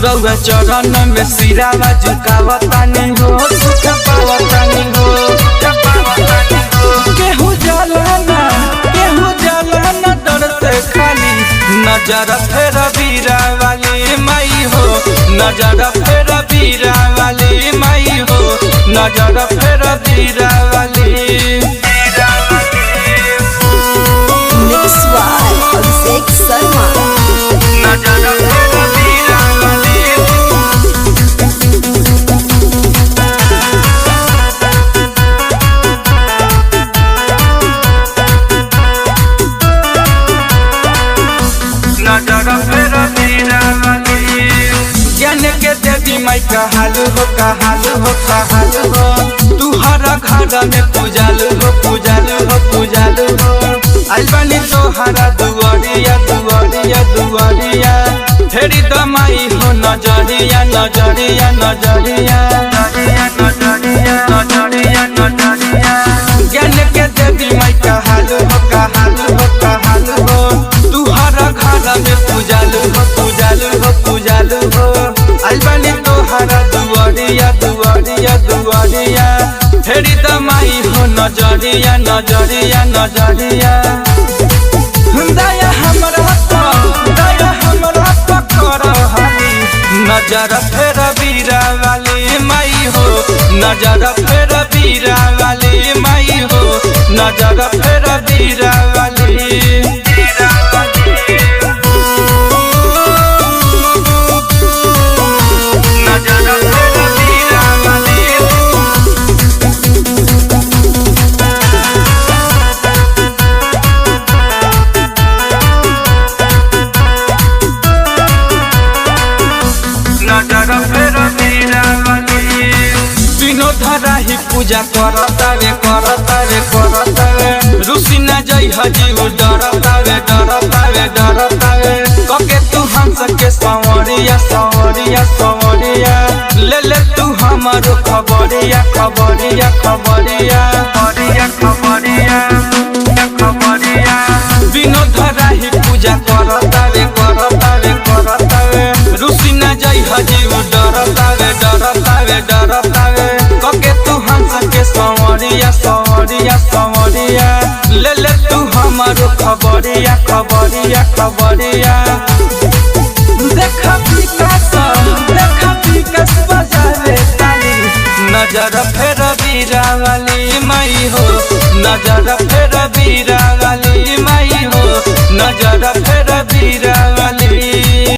रउआ चरण में सिरावा झुकावतानी हो, सुख पावतानी हो। केहू जलाना डर से खाली, नजर फेर बीरा वाली माई हो, नजर फेर बीरा वाली माई हो, नजर फेर बीरा वाली। Mixed by Abhishek Sharma. नजर फेर बीरा वाली। नजर फेर बीरा वाली। ज्ञान के देवी माई कहालू हो, कहालू हो, कहालू हो। तू हर घर में पूजालू हो, पूजालू हो, पूजालू हो। आइल बानी तोहरा दुआरिया, दुआरिया, दुआरिया। फेरी दमाई हो नजरिया, नजरिया, नजरिया, नजरिया, नजरिया, नजरिया। ज्ञान के देवी माई कहालू हो, कहालू हो, कहालू हो। तू हर घर में पूजालू हो, पूजालू हो, पूजालू हो। आइल बानी तोहरा दुआरिया, दुआरिया, दुआरिया। फेरी दमाई हो नजरिया, नजरिया, नजरिया। दया हमरा पकड़ हाली, नजर फेर बीरा वाली माई हो, नजर फेर बीरा वाली माई हो, नजर फेर बीरा वाली। नजर फेर बीरा वाली। नजर फेर बीरा वाली। दिनो धरा ही पूजा करतावे, करतावे, करतावे। रुसी न जई हजीव डरतावे, डरतावे, डरतावे। कके तू हम सके संवरिया, संवरिया, संवरिया। ले ले तू हमारो खबरिया, खबरिया, खबरिया, खबरिया, खबरिया, खबरिया। दिनो धरा ही पूजा करतावे, करतावे, करतावे। रुसी न जई हजीव डरतावे, डरतावे, डरतावे। कके तू हम सके संवरिया, संवरिया, संवरिया। ले ले तू हमारो खबरिया, खबरिया, खबरिया। देखा विकास बजावे ताली, नजर फेर बीरा वाली माई हो, नजर फेर बीरा वाली माई हो, नजर फेर बीरा वाली।